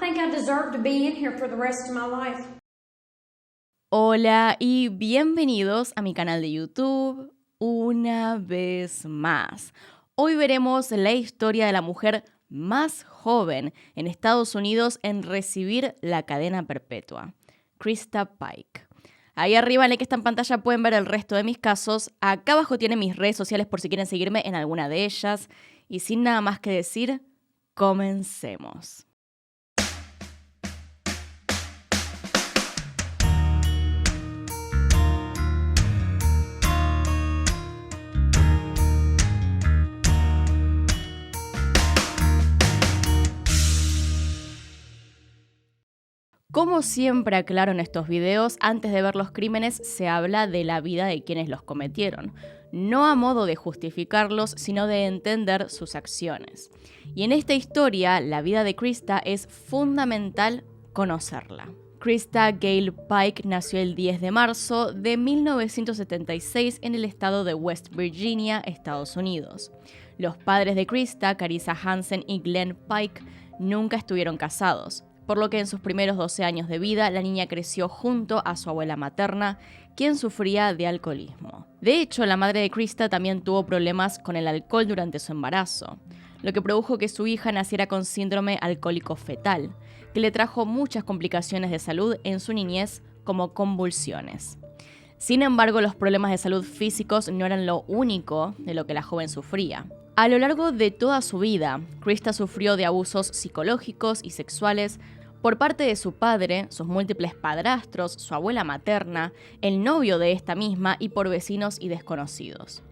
think I deserve to be in here for the rest of my life. Hola y bienvenidos a mi canal de YouTube una vez más. Hoy veremos la historia de la mujer más joven en Estados Unidos en recibir la cadena perpetua, Krista Pike. Ahí arriba en el que está en pantalla pueden ver el resto de mis casos. Acá abajo tienen mis redes sociales por si quieren seguirme en alguna de ellas. Y sin nada más que decir, comencemos. Como siempre aclaro en estos videos, antes de ver los crímenes se habla de la vida de quienes los cometieron, no a modo de justificarlos, sino de entender sus acciones. Y en esta historia, la vida de Krista es fundamental conocerla. Krista Gale Pike nació el 10 de marzo de 1976 en el estado de West Virginia, Estados Unidos. Los padres de Krista, Carissa Hansen y Glenn Pike, nunca estuvieron casados, por lo que en sus primeros 12 años de vida la niña creció junto a su abuela materna, quien sufría de alcoholismo. De hecho, la madre de Krista también tuvo problemas con el alcohol durante su embarazo, lo que produjo que su hija naciera con síndrome alcohólico fetal, que le trajo muchas complicaciones de salud en su niñez, como convulsiones. Sin embargo, los problemas de salud físicos no eran lo único de lo que la joven sufría. A lo largo de toda su vida, Krista sufrió de abusos psicológicos y sexuales por parte de su padre, sus múltiples padrastros, su abuela materna, el novio de esta misma y por vecinos y desconocidos.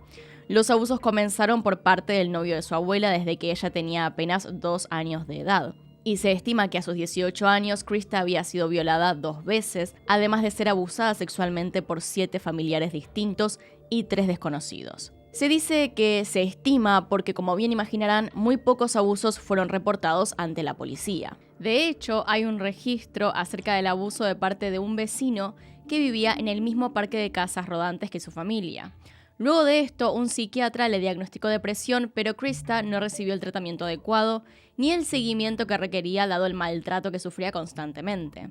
Los abusos comenzaron por parte del novio de su abuela desde que ella tenía apenas 2 años de edad. Y se estima que a sus 18 años Krista había sido violada 2 veces, además de ser abusada sexualmente por 7 familiares distintos y 3 desconocidos. Se dice que se estima porque, como bien imaginarán, muy pocos abusos fueron reportados ante la policía. De hecho, hay un registro acerca del abuso de parte de un vecino que vivía en el mismo parque de casas rodantes que su familia. Luego de esto, un psiquiatra le diagnosticó depresión, pero Krista no recibió el tratamiento adecuado ni el seguimiento que requería dado el maltrato que sufría constantemente.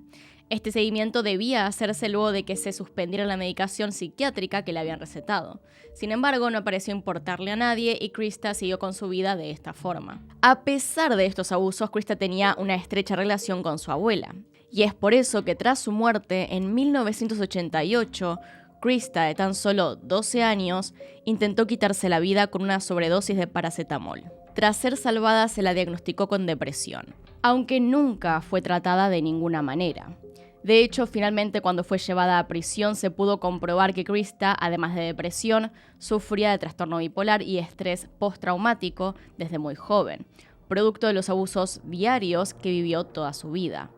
Este seguimiento debía hacerse luego de que se suspendiera la medicación psiquiátrica que le habían recetado. Sin embargo, no pareció importarle a nadie y Krista siguió con su vida de esta forma. A pesar de estos abusos, Krista tenía una estrecha relación con su abuela. Y es por eso que tras su muerte, en 1988, Krista, de tan solo 12 años, intentó quitarse la vida con una sobredosis de paracetamol. Tras ser salvada, se la diagnosticó con depresión, aunque nunca fue tratada de ninguna manera. De hecho, finalmente cuando fue llevada a prisión se pudo comprobar que Krista, además de depresión, sufría de trastorno bipolar y estrés postraumático desde muy joven, producto de los abusos diarios que vivió toda su vida.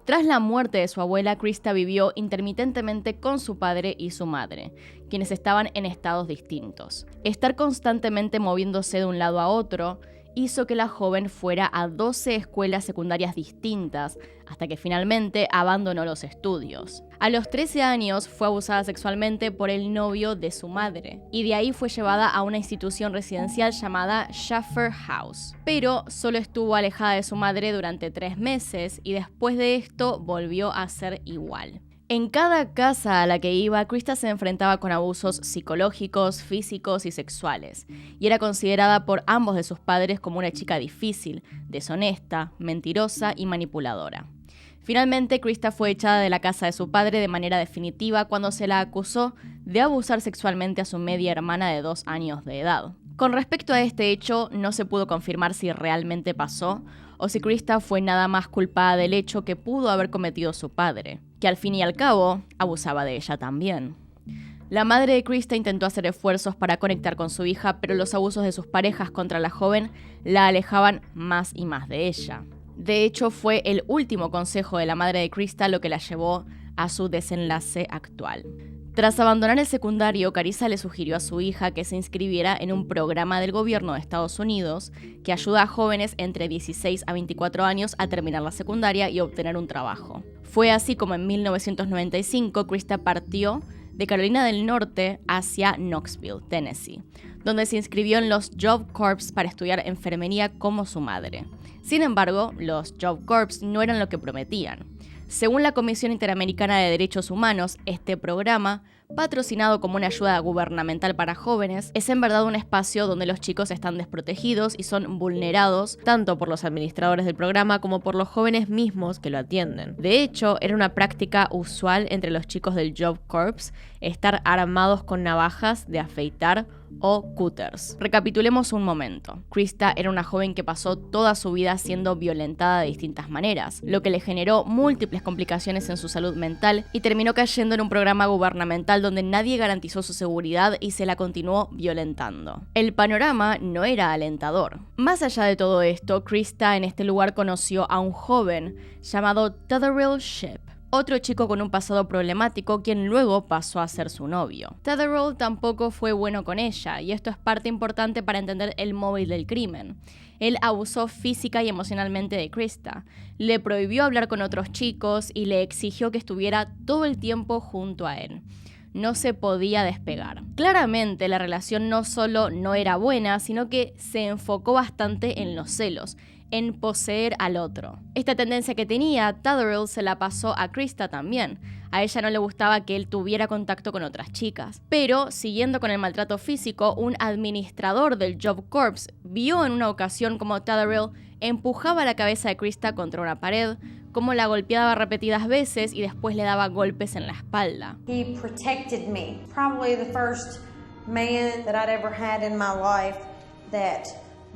Tras la muerte de su abuela, Krista vivió intermitentemente con su padre y su madre, quienes estaban en estados distintos. Estar constantemente moviéndose de un lado a otro hizo que la joven fuera a 12 escuelas secundarias distintas, hasta que finalmente abandonó los estudios. A los 13 años fue abusada sexualmente por el novio de su madre, y de ahí fue llevada a una institución residencial llamada Shaffer House. Pero solo estuvo alejada de su madre durante 3 meses, y después de esto volvió a ser igual. En cada casa a la que iba, Krista se enfrentaba con abusos psicológicos, físicos y sexuales, y era considerada por ambos de sus padres como una chica difícil, deshonesta, mentirosa y manipuladora. Finalmente, Krista fue echada de la casa de su padre de manera definitiva cuando se la acusó de abusar sexualmente a su media hermana de 2 años de edad. Con respecto a este hecho, no se pudo confirmar si realmente pasó o si Krista fue nada más culpada del hecho que pudo haber cometido su padre, que al fin y al cabo abusaba de ella también. La madre de Krista intentó hacer esfuerzos para conectar con su hija, pero los abusos de sus parejas contra la joven la alejaban más y más de ella. De hecho, fue el último consejo de la madre de Krista lo que la llevó a su desenlace actual. Tras abandonar el secundario, Carissa le sugirió a su hija que se inscribiera en un programa del gobierno de Estados Unidos que ayuda a jóvenes entre 16 a 24 años a terminar la secundaria y obtener un trabajo. Fue así como en 1995 Krista partió de Carolina del Norte hacia Knoxville, Tennessee, donde se inscribió en los Job Corps para estudiar enfermería como su madre. Sin embargo, los Job Corps no eran lo que prometían. Según la Comisión Interamericana de Derechos Humanos, este programa, patrocinado como una ayuda gubernamental para jóvenes, es en verdad un espacio donde los chicos están desprotegidos y son vulnerados tanto por los administradores del programa como por los jóvenes mismos que lo atienden. De hecho, era una práctica usual entre los chicos del Job Corps estar armados con navajas de afeitar o cutters. Recapitulemos un momento. Krista era una joven que pasó toda su vida siendo violentada de distintas maneras, lo que le generó múltiples complicaciones en su salud mental y terminó cayendo en un programa gubernamental donde nadie garantizó su seguridad y se la continuó violentando. El panorama no era alentador. Más allá de todo esto, Krista en este lugar conoció a un joven llamado Tetherell Shipp, otro chico con un pasado problemático quien luego pasó a ser su novio. Tetherell tampoco fue bueno con ella, y esto es parte importante para entender el móvil del crimen. Él abusó física y emocionalmente de Krista, le prohibió hablar con otros chicos y le exigió que estuviera todo el tiempo junto a él. No se podía despegar. Claramente la relación no solo no era buena, sino que se enfocó bastante en los celos, en poseer al otro. Esta tendencia que tenía, Tetherell se la pasó a Krista también. A ella no le gustaba que él tuviera contacto con otras chicas. Pero, siguiendo con el maltrato físico, un administrador del Job Corps vio en una ocasión como Tetherell empujaba la cabeza de Krista contra una pared, cómo la golpeaba repetidas veces y después le daba golpes en la espalda. He protected me. Probably the first man that I'd ever had in my life that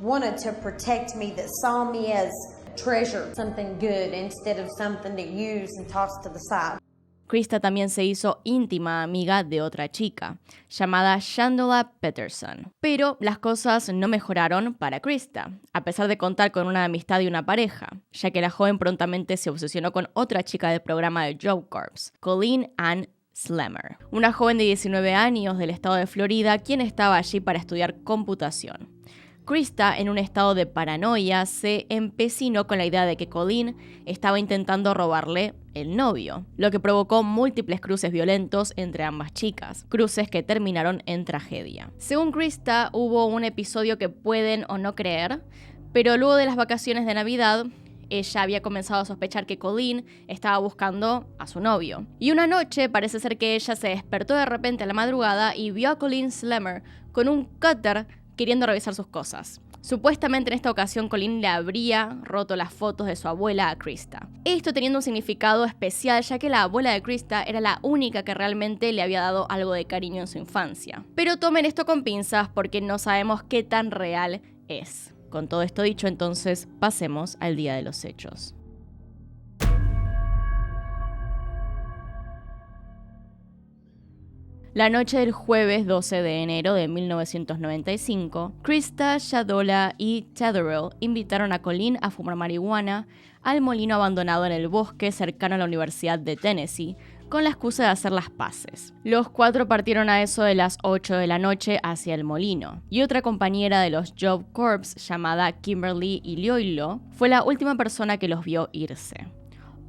wanted to protect me, that saw me as a treasure, something good instead of something to use and toss to the side. Krista también se hizo íntima amiga de otra chica, llamada Shandola Peterson. Pero las cosas no mejoraron para Krista, a pesar de contar con una amistad y una pareja, ya que la joven prontamente se obsesionó con otra chica del programa de Job Corps, Colleen Ann Slammer, una joven de 19 años del estado de Florida, quien estaba allí para estudiar computación. Krista, en un estado de paranoia, se empecinó con la idea de que Colleen estaba intentando robarle el novio, lo que provocó múltiples cruces violentos entre ambas chicas, cruces que terminaron en tragedia. Según Krista, hubo un episodio que pueden o no creer, pero luego de las vacaciones de Navidad, ella había comenzado a sospechar que Colleen estaba buscando a su novio. Y una noche parece ser que ella se despertó de repente a la madrugada y vio a Colleen Slammer con un cutter queriendo revisar sus cosas. Supuestamente en esta ocasión Colleen le habría roto las fotos de su abuela a Krista. Esto teniendo un significado especial, ya que la abuela de Krista era la única que realmente le había dado algo de cariño en su infancia. Pero tomen esto con pinzas porque no sabemos qué tan real es. Con todo esto dicho, entonces pasemos al día de los hechos. La noche del jueves 12 de enero de 1995, Krista, Shandola y Tetherell invitaron a Colleen a fumar marihuana al molino abandonado en el bosque cercano a la Universidad de Tennessee, con la excusa de hacer las paces. Los cuatro partieron a eso de las 8 de la noche hacia el molino, y otra compañera de los Job Corps, llamada Kimberly Iloilo, fue la última persona que los vio irse.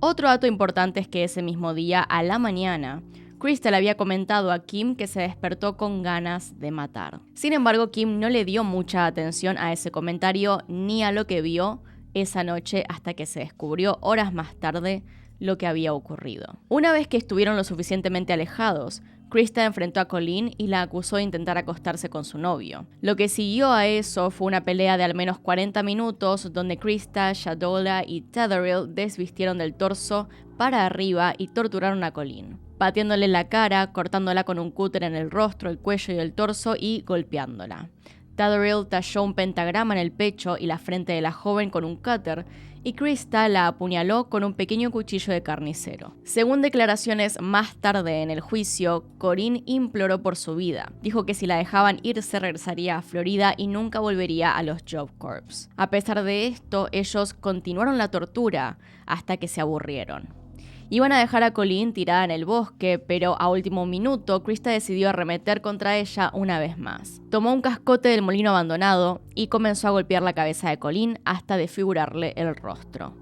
Otro dato importante es que ese mismo día, a la mañana, Krista le había comentado a Kim que se despertó con ganas de matar. Sin embargo, Kim no le dio mucha atención a ese comentario ni a lo que vio esa noche hasta que se descubrió horas más tarde lo que había ocurrido. Una vez que estuvieron lo suficientemente alejados, Krista enfrentó a Colleen y la acusó de intentar acostarse con su novio. Lo que siguió a eso fue una pelea de al menos 40 minutos donde Krista, Shandola y Tetherell desvistieron del torso para arriba y torturaron a Colleen, pateándole la cara, cortándola con un cúter en el rostro, el cuello y el torso y golpeándola. Tetherell talló un pentagrama en el pecho y la frente de la joven con un cúter, y Krista la apuñaló con un pequeño cuchillo de carnicero. Según declaraciones más tarde en el juicio, Colleen imploró por su vida. Dijo que si la dejaban irse regresaría a Florida y nunca volvería a los Job Corps. A pesar de esto, ellos continuaron la tortura hasta que se aburrieron. Iban a dejar a Colleen tirada en el bosque, pero a último minuto, Krista decidió arremeter contra ella una vez más. Tomó un cascote del molino abandonado y comenzó a golpear la cabeza de Colleen hasta desfigurarle el rostro.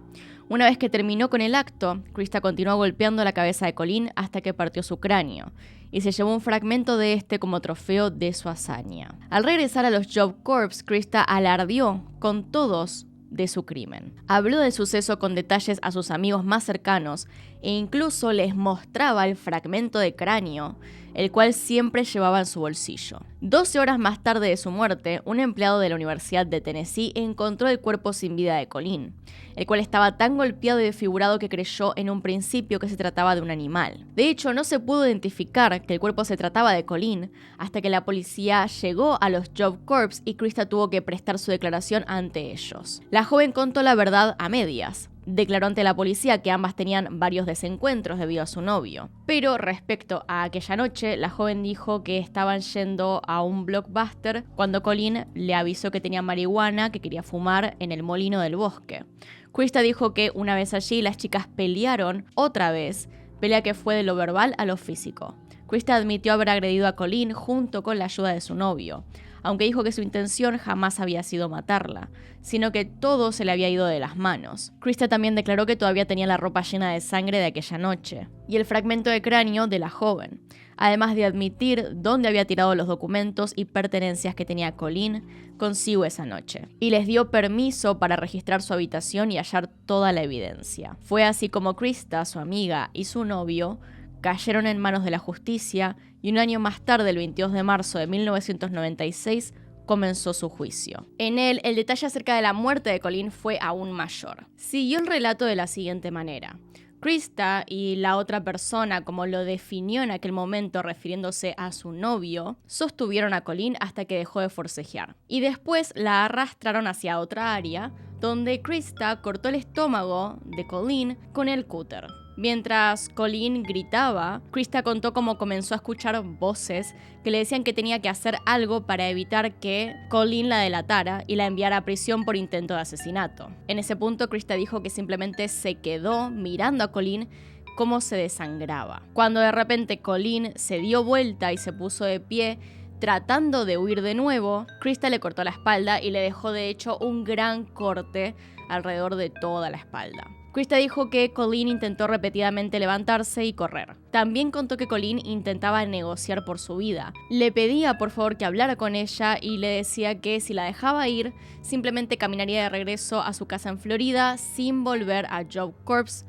Una vez que terminó con el acto, Krista continuó golpeando la cabeza de Colleen hasta que partió su cráneo, y se llevó un fragmento de este como trofeo de su hazaña. Al regresar a los Job Corps, Krista alardeó con todos de su crimen. Habló del suceso con detalles a sus amigos más cercanos e incluso les mostraba el fragmento de cráneo, el cual siempre llevaba en su bolsillo. 12 horas más tarde de su muerte, un empleado de la Universidad de Tennessee encontró el cuerpo sin vida de Colleen, el cual estaba tan golpeado y desfigurado que creyó en un principio que se trataba de un animal. De hecho, no se pudo identificar que el cuerpo se trataba de Colleen hasta que la policía llegó a los Job Corps y Krista tuvo que prestar su declaración ante ellos. La joven contó la verdad a medias. Declaró ante la policía que ambas tenían varios desencuentros debido a su novio. Pero respecto a aquella noche, la joven dijo que estaban yendo a un Blockbuster cuando Colleen le avisó que tenía marihuana que quería fumar en el molino del bosque. Krista dijo que una vez allí las chicas pelearon otra vez, pelea que fue de lo verbal a lo físico. Krista admitió haber agredido a Colleen junto con la ayuda de su novio, aunque dijo que su intención jamás había sido matarla, sino que todo se le había ido de las manos. Krista también declaró que todavía tenía la ropa llena de sangre de aquella noche, y el fragmento de cráneo de la joven, además de admitir dónde había tirado los documentos y pertenencias que tenía Colleen consigo esa noche, y les dio permiso para registrar su habitación y hallar toda la evidencia. Fue así como Krista, su amiga y su novio cayeron en manos de la justicia y un año más tarde, el 22 de marzo de 1996, comenzó su juicio. En él, el detalle acerca de la muerte de Colleen fue aún mayor. Siguió el relato de la siguiente manera. Krista y la otra persona, como lo definió en aquel momento refiriéndose a su novio, sostuvieron a Colleen hasta que dejó de forcejear. Y después la arrastraron hacia otra área, donde Krista cortó el estómago de Colleen con el cúter. Mientras Colleen gritaba, Krista contó cómo comenzó a escuchar voces que le decían que tenía que hacer algo para evitar que Colleen la delatara y la enviara a prisión por intento de asesinato. En ese punto, Krista dijo que simplemente se quedó mirando a Colleen cómo se desangraba. Cuando de repente Colleen se dio vuelta y se puso de pie, tratando de huir de nuevo, Krista le cortó la espalda y le dejó de hecho un gran corte alrededor de toda la espalda. Krista dijo que Colleen intentó repetidamente levantarse y correr. También contó que Colleen intentaba negociar por su vida. Le pedía por favor que hablara con ella y le decía que si la dejaba ir, simplemente caminaría de regreso a su casa en Florida sin volver a Job Corps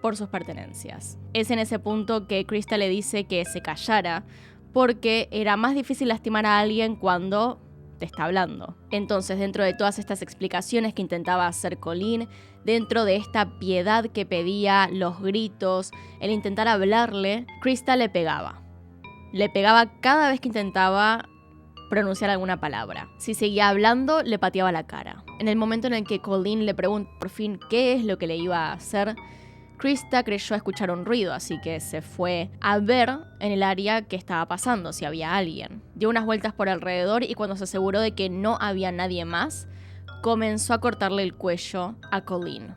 por sus pertenencias. Es en ese punto que Krista le dice que se callara, porque era más difícil lastimar a alguien cuando te está hablando. Entonces, dentro de todas estas explicaciones que intentaba hacer Colleen, dentro de esta piedad que pedía, los gritos, el intentar hablarle, Krista le pegaba. Le pegaba cada vez que intentaba pronunciar alguna palabra. Si seguía hablando, le pateaba la cara. En el momento en el que Colleen le preguntó por fin qué es lo que le iba a hacer, Krista creyó escuchar un ruido, así que se fue a ver en el área qué estaba pasando, si había alguien. Dio unas vueltas por alrededor y cuando se aseguró de que no había nadie más, comenzó a cortarle el cuello a Colleen.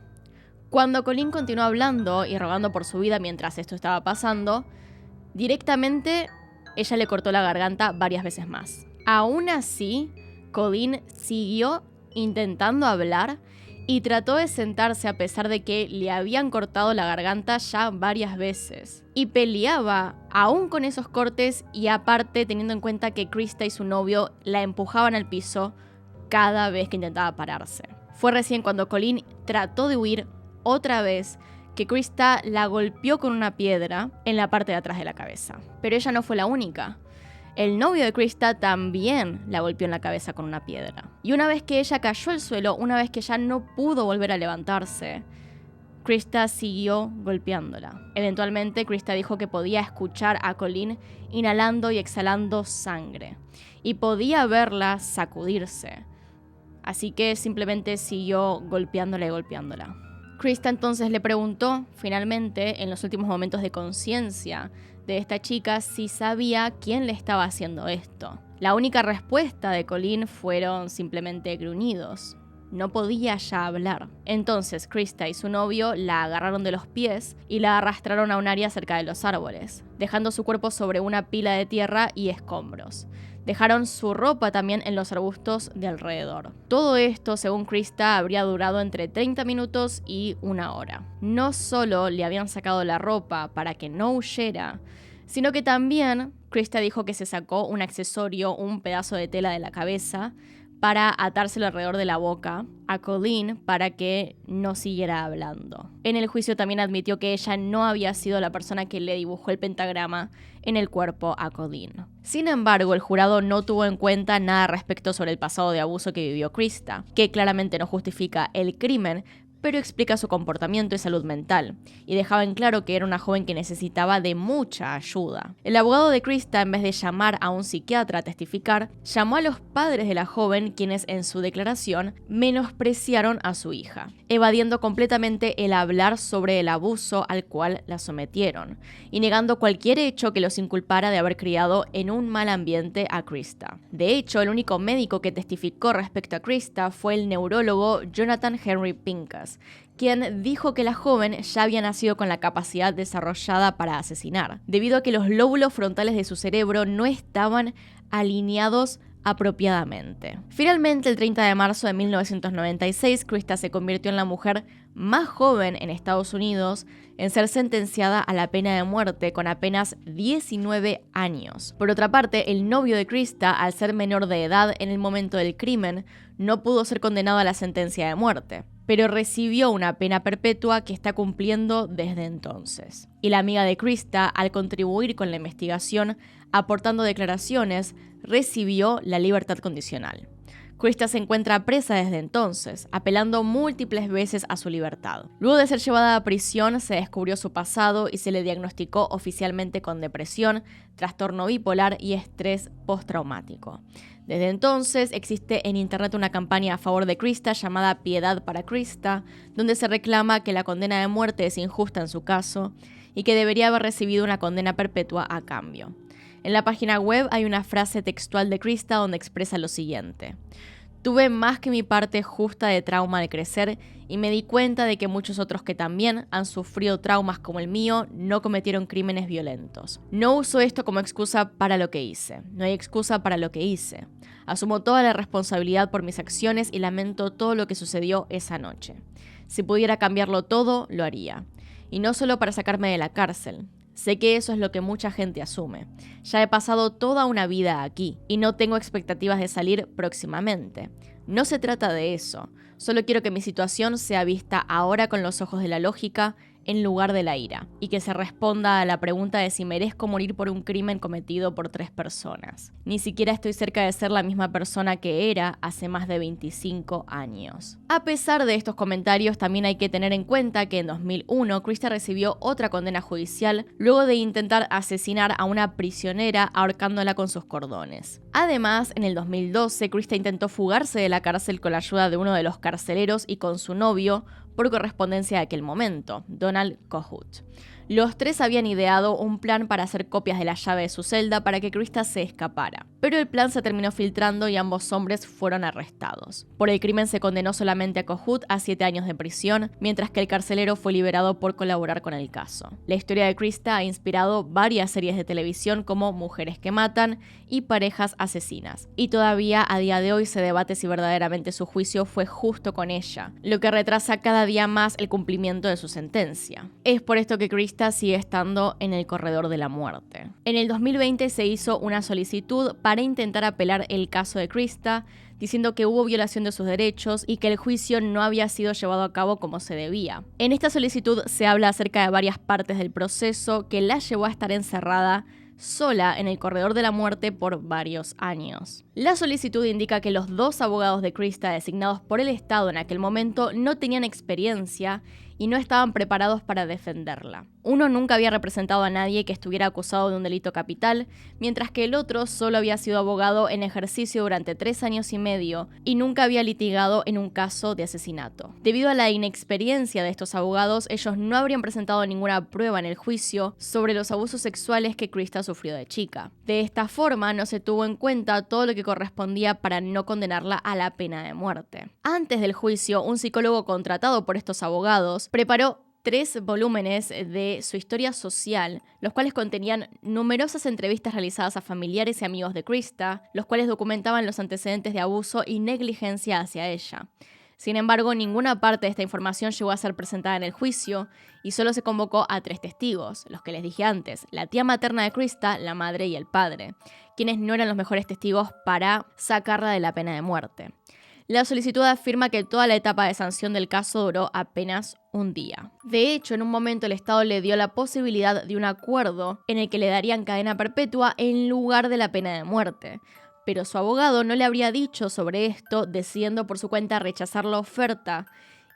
Cuando Colleen continuó hablando y rogando por su vida mientras esto estaba pasando, directamente ella le cortó la garganta varias veces más. Aún así, Colleen siguió intentando hablar y trató de sentarse a pesar de que le habían cortado la garganta ya varias veces. Y peleaba aún con esos cortes y aparte teniendo en cuenta que Krista y su novio la empujaban al piso cada vez que intentaba pararse. Fue recién cuando Colleen trató de huir otra vez que Krista la golpeó con una piedra en la parte de atrás de la cabeza. Pero ella no fue la única. El novio de Krista también la golpeó en la cabeza con una piedra. Y una vez que ella cayó al suelo, una vez que ya no pudo volver a levantarse, Krista siguió golpeándola. Eventualmente, Krista dijo que podía escuchar a Colleen inhalando y exhalando sangre. Y podía verla sacudirse. Así que simplemente siguió golpeándola y golpeándola. Krista entonces le preguntó, finalmente, en los últimos momentos de conciencia de esta chica, si sabía quién le estaba haciendo esto. La única respuesta de Colleen fueron simplemente gruñidos. No podía ya hablar. Entonces Krista y su novio la agarraron de los pies y la arrastraron a un área cerca de los árboles, dejando su cuerpo sobre una pila de tierra y escombros. Dejaron su ropa también en los arbustos de alrededor. Todo esto, según Krista, habría durado entre 30 minutos y 1 hora. No solo le habían sacado la ropa para que no huyera, sino que también Krista dijo que se sacó un accesorio, un pedazo de tela de la cabeza, para atárselo alrededor de la boca a Colleen para que no siguiera hablando. En el juicio también admitió que ella no había sido la persona que le dibujó el pentagrama en el cuerpo a Colleen. Sin embargo, el jurado no tuvo en cuenta nada respecto sobre el pasado de abuso que vivió Krista, que claramente no justifica el crimen, pero explica su comportamiento y salud mental, y dejaba en claro que era una joven que necesitaba de mucha ayuda. El abogado de Krista, en vez de llamar a un psiquiatra a testificar, llamó a los padres de la joven, quienes en su declaración menospreciaron a su hija, evadiendo completamente el hablar sobre el abuso al cual la sometieron, y negando cualquier hecho que los inculpara de haber criado en un mal ambiente a Krista. De hecho, el único médico que testificó respecto a Krista fue el neurólogo Jonathan Henry Pincus, quien dijo que la joven ya había nacido con la capacidad desarrollada para asesinar, debido a que los lóbulos frontales de su cerebro no estaban alineados apropiadamente. Finalmente, el 30 de marzo de 1996, Krista se convirtió en la mujer más joven en Estados Unidos en ser sentenciada a la pena de muerte con apenas 19 años. Por otra parte, el novio de Krista, al ser menor de edad en el momento del crimen, no pudo ser condenado a la sentencia de muerte, pero recibió una pena perpetua que está cumpliendo desde entonces. Y la amiga de Krista, al contribuir con la investigación, aportando declaraciones, recibió la libertad condicional. Krista se encuentra presa desde entonces, apelando múltiples veces a su libertad. Luego de ser llevada a prisión, se descubrió su pasado y se le diagnosticó oficialmente con depresión, trastorno bipolar y estrés postraumático. Desde entonces existe en internet una campaña a favor de Krista llamada Piedad para Krista, donde se reclama que la condena de muerte es injusta en su caso y que debería haber recibido una condena perpetua a cambio. En la página web hay una frase textual de Krista donde expresa lo siguiente: tuve más que mi parte justa de trauma al crecer y me di cuenta de que muchos otros que también han sufrido traumas como el mío no cometieron crímenes violentos. No uso esto como excusa para lo que hice. No hay excusa para lo que hice. Asumo toda la responsabilidad por mis acciones y lamento todo lo que sucedió esa noche. Si pudiera cambiarlo todo, lo haría. Y no solo para sacarme de la cárcel. Sé que eso es lo que mucha gente asume. Ya he pasado toda una vida aquí y no tengo expectativas de salir próximamente. No se trata de eso. Solo quiero que mi situación sea vista ahora con los ojos de la lógica en lugar de la ira, y que se responda a la pregunta de si merezco morir por un crimen cometido por 3 personas. Ni siquiera estoy cerca de ser la misma persona que era hace más de 25 años. A pesar de estos comentarios, también hay que tener en cuenta que en 2001 Krista recibió otra condena judicial luego de intentar asesinar a una prisionera ahorcándola con sus cordones. Además, en el 2012, Krista intentó fugarse de la cárcel con la ayuda de uno de los carceleros y con su novio, por correspondencia de aquel momento, Donald Kohut. Los 3 habían ideado un plan para hacer copias de la llave de su celda para que Krista se escapara, pero el plan se terminó filtrando y ambos hombres fueron arrestados. Por el crimen se condenó solamente a Kohut a 7 años de prisión, mientras que el carcelero fue liberado por colaborar con el caso. La historia de Krista ha inspirado varias series de televisión como Mujeres que matan y Parejas asesinas, y todavía a día de hoy se debate si verdaderamente su juicio fue justo con ella, lo que retrasa cada día más el cumplimiento de su sentencia. Es por esto que Krista sigue estando en el corredor de la muerte. En el 2020 se hizo una solicitud para intentar apelar el caso de Krista, diciendo que hubo violación de sus derechos y que el juicio no había sido llevado a cabo como se debía. En esta solicitud se habla acerca de varias partes del proceso que la llevó a estar encerrada sola en el corredor de la muerte por varios años. La solicitud indica que los 2 abogados de Krista designados por el Estado en aquel momento no tenían experiencia y no estaban preparados para defenderla. Uno nunca había representado a nadie que estuviera acusado de un delito capital, mientras que el otro solo había sido abogado en ejercicio durante 3 años y medio y nunca había litigado en un caso de asesinato. Debido a la inexperiencia de estos abogados, ellos no habrían presentado ninguna prueba en el juicio sobre los abusos sexuales que Krista sufrió de chica. De esta forma, no se tuvo en cuenta todo lo que correspondía para no condenarla a la pena de muerte. Antes del juicio, un psicólogo contratado por estos abogados preparó 3 volúmenes de su historia social, los cuales contenían numerosas entrevistas realizadas a familiares y amigos de Krista, los cuales documentaban los antecedentes de abuso y negligencia hacia ella. Sin embargo, ninguna parte de esta información llegó a ser presentada en el juicio y solo se convocó a 3 testigos, los que les dije antes, la tía materna de Krista, la madre y el padre, quienes no eran los mejores testigos para sacarla de la pena de muerte. La solicitud afirma que toda la etapa de sanción del caso duró apenas un día. De hecho, en un momento el Estado le dio la posibilidad de un acuerdo en el que le darían cadena perpetua en lugar de la pena de muerte. Pero su abogado no le habría dicho sobre esto, decidiendo por su cuenta rechazar la oferta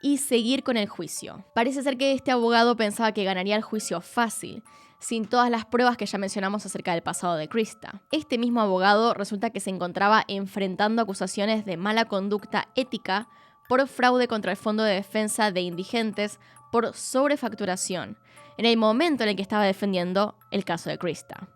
y seguir con el juicio. Parece ser que este abogado pensaba que ganaría el juicio fácil, sin todas las pruebas que ya mencionamos acerca del pasado de Krista. Este mismo abogado resulta que se encontraba enfrentando acusaciones de mala conducta ética por fraude contra el Fondo de Defensa de Indigentes por sobrefacturación, en el momento en el que estaba defendiendo el caso de Krista.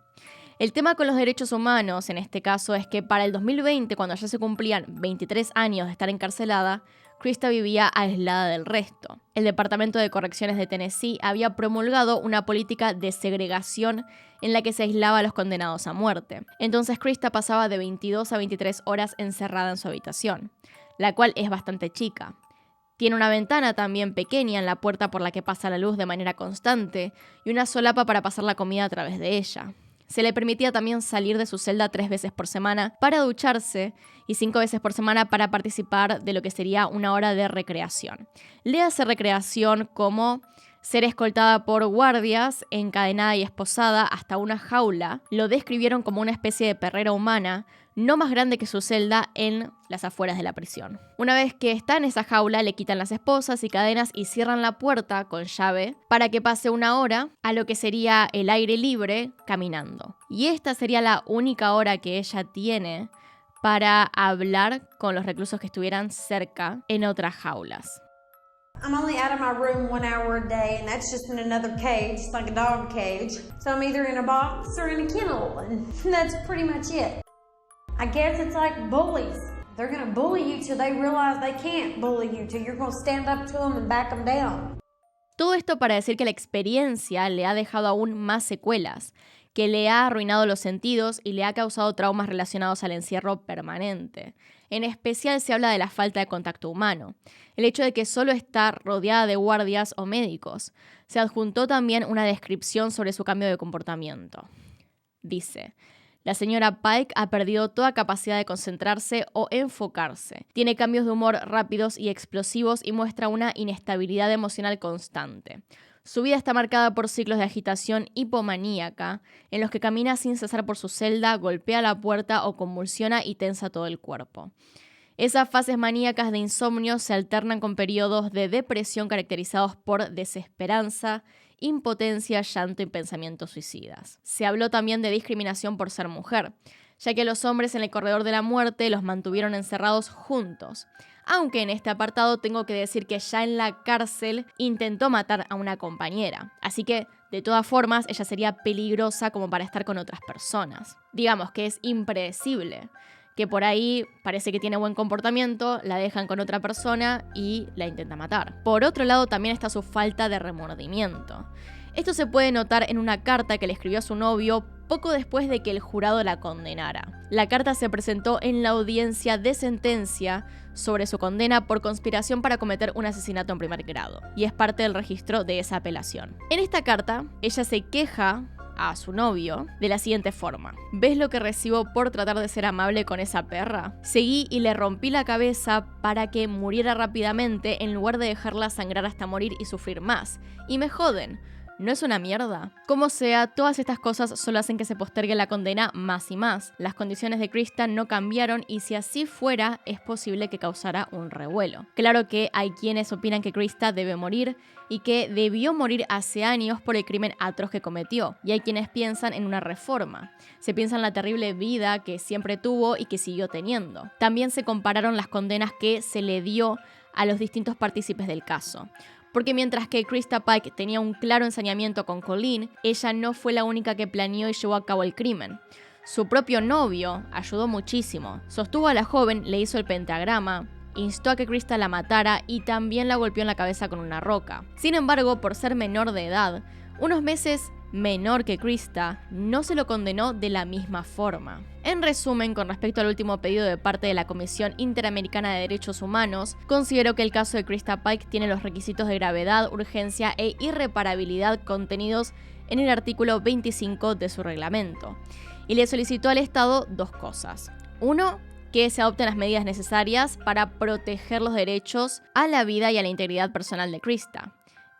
El tema con los derechos humanos en este caso es que para el 2020, cuando ya se cumplían 23 años de estar encarcelada, Krista vivía aislada del resto. El Departamento de Correcciones de Tennessee había promulgado una política de segregación en la que se aislaba a los condenados a muerte. Entonces Krista pasaba de 22 a 23 horas encerrada en su habitación, la cual es bastante chica. Tiene una ventana también pequeña en la puerta por la que pasa la luz de manera constante y una solapa para pasar la comida a través de ella. Se le permitía también salir de su celda 3 veces por semana para ducharse y 5 veces por semana para participar de lo que sería una hora de recreación. Le hace recreación como ser escoltada por guardias, encadenada y esposada hasta una jaula. Lo describieron como una especie de perrera humana, no más grande que su celda, en las afueras de la prisión. Una vez que está en esa jaula, le quitan las esposas y cadenas y cierran la puerta con llave para que pase una hora a lo que sería el aire libre caminando. Y esta sería la única hora que ella tiene para hablar con los reclusos que estuvieran cerca en otras jaulas. I'm only out of my room 1 hour a day, and that's just in another cage, it's like a dog cage. So I'm either in a box or in a kennel, and that's pretty much it. I guess it's like bullies. They're gonna bully you till they realize they can't bully you, till you're gonna stand up to them and back them down. Todo esto para decir que la experiencia le ha dejado aún más secuelas, que le ha arruinado los sentidos y le ha causado traumas relacionados al encierro permanente. En especial se habla de la falta de contacto humano, el hecho de que solo está rodeada de guardias o médicos. Se adjuntó también una descripción sobre su cambio de comportamiento. Dice: la señora Pike ha perdido toda capacidad de concentrarse o enfocarse. Tiene cambios de humor rápidos y explosivos y muestra una inestabilidad emocional constante. Su vida está marcada por ciclos de agitación hipomaníaca, en los que camina sin cesar por su celda, golpea la puerta o convulsiona y tensa todo el cuerpo. Esas fases maníacas de insomnio se alternan con periodos de depresión caracterizados por desesperanza, impotencia, llanto y pensamientos suicidas. Se habló también de discriminación por ser mujer, ya que los hombres en el corredor de la muerte los mantuvieron encerrados juntos. Aunque en este apartado tengo que decir que ya en la cárcel intentó matar a una compañera. Así que, de todas formas, ella sería peligrosa como para estar con otras personas. Digamos que es impredecible, que por ahí parece que tiene buen comportamiento, la dejan con otra persona y la intenta matar. Por otro lado, también está su falta de remordimiento. Esto se puede notar en una carta que le escribió a su novio poco después de que el jurado la condenara. La carta se presentó en la audiencia de sentencia sobre su condena por conspiración para cometer un asesinato en primer grado, y es parte del registro de esa apelación. En esta carta, ella se queja a su novio de la siguiente forma: ¿ves lo que recibo por tratar de ser amable con esa perra? Seguí y le rompí la cabeza para que muriera rápidamente en lugar de dejarla sangrar hasta morir y sufrir más. Y me joden. ¿No es una mierda? Como sea, todas estas cosas solo hacen que se postergue la condena más y más. Las condiciones de Krista no cambiaron y si así fuera, es posible que causara un revuelo. Claro que hay quienes opinan que Krista debe morir y que debió morir hace años por el crimen atroz que cometió. Y hay quienes piensan en una reforma. Se piensa en la terrible vida que siempre tuvo y que siguió teniendo. También se compararon las condenas que se le dio a los distintos partícipes del caso. Porque mientras que Krista Pike tenía un claro ensañamiento con Colleen, ella no fue la única que planeó y llevó a cabo el crimen. Su propio novio ayudó muchísimo. Sostuvo a la joven, le hizo el pentagrama, instó a que Krista la matara y también la golpeó en la cabeza con una roca. Sin embargo, por ser menor de edad, unos meses menor que Krista, no se lo condenó de la misma forma. En resumen, con respecto al último pedido de parte de la Comisión Interamericana de Derechos Humanos, consideró que el caso de Krista Pike tiene los requisitos de gravedad, urgencia e irreparabilidad contenidos en el artículo 25 de su reglamento, y le solicitó al Estado dos cosas. Uno, que se adopten las medidas necesarias para proteger los derechos a la vida y a la integridad personal de Krista.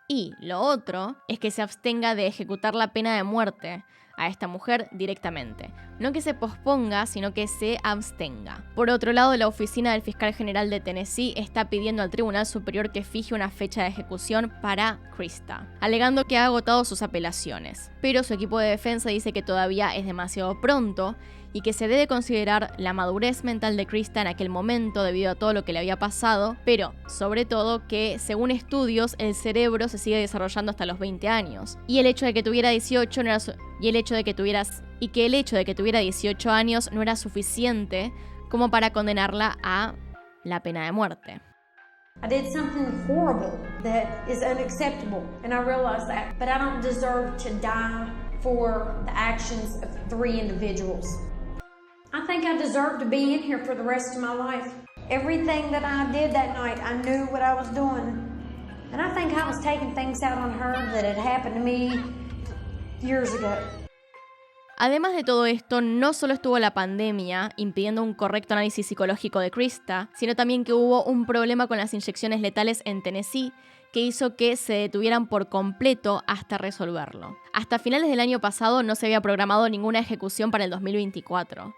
Y lo otro es que se abstenga de ejecutar la pena de muerte a esta mujer directamente. No que se posponga, sino que se abstenga. Por otro lado, la oficina del fiscal general de Tennessee está pidiendo al Tribunal Superior que fije una fecha de ejecución para Krista, alegando que ha agotado sus apelaciones. Pero su equipo de defensa dice que todavía es demasiado pronto y que se debe considerar la madurez mental de Krista en aquel momento debido a todo lo que le había pasado, pero sobre todo que, según estudios, el cerebro se sigue desarrollando hasta los 20 años. Y el hecho de que tuviera 18 no era el hecho de que tuviera 18 años no era suficiente como para condenarla a la pena de muerte. I did something horrible that is unacceptable, and I realize that, but I don't deserve to die for the actions of 3 individuals. I think I deserve to be in here for the rest of my life. Everything that I did that night, I knew what I was doing. And I think I was taking things out on her that had happened to me years ago. Además de todo esto, no solo estuvo la pandemia impidiendo un correcto análisis psicológico de Krista, sino también que hubo un problema con las inyecciones letales en Tennessee que hizo que se detuvieran por completo hasta resolverlo. Hasta finales del año pasado no se había programado ninguna ejecución para el 2024.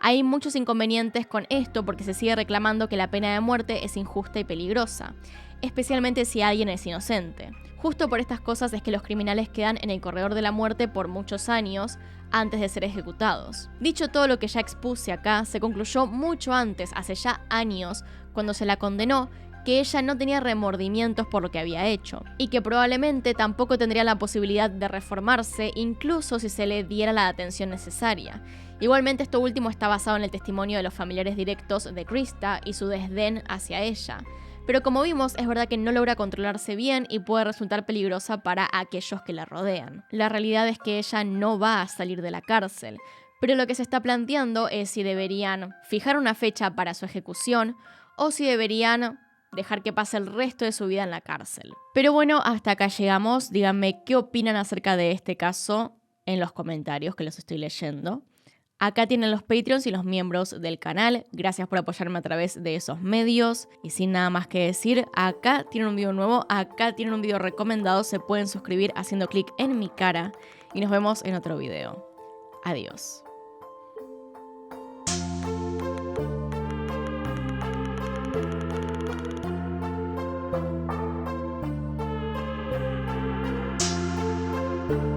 Hay muchos inconvenientes con esto porque se sigue reclamando que la pena de muerte es injusta y peligrosa, especialmente si alguien es inocente. Justo por estas cosas es que los criminales quedan en el corredor de la muerte por muchos años antes de ser ejecutados. Dicho todo lo que ya expuse acá, se concluyó mucho antes, hace ya años, cuando se la condenó, que ella no tenía remordimientos por lo que había hecho, y que probablemente tampoco tendría la posibilidad de reformarse, incluso si se le diera la atención necesaria. Igualmente, esto último está basado en el testimonio de los familiares directos de Krista y su desdén hacia ella. Pero como vimos, es verdad que no logra controlarse bien y puede resultar peligrosa para aquellos que la rodean. La realidad es que ella no va a salir de la cárcel, pero lo que se está planteando es si deberían fijar una fecha para su ejecución o si deberían dejar que pase el resto de su vida en la cárcel. Pero bueno, hasta acá llegamos. Díganme qué opinan acerca de este caso en los comentarios que los estoy leyendo. Acá tienen los Patreons y los miembros del canal. Gracias por apoyarme a través de esos medios. Y sin nada más que decir, acá tienen un video nuevo, acá tienen un video recomendado. Se pueden suscribir haciendo clic en mi cara. Y nos vemos en otro video. Adiós. Thank you.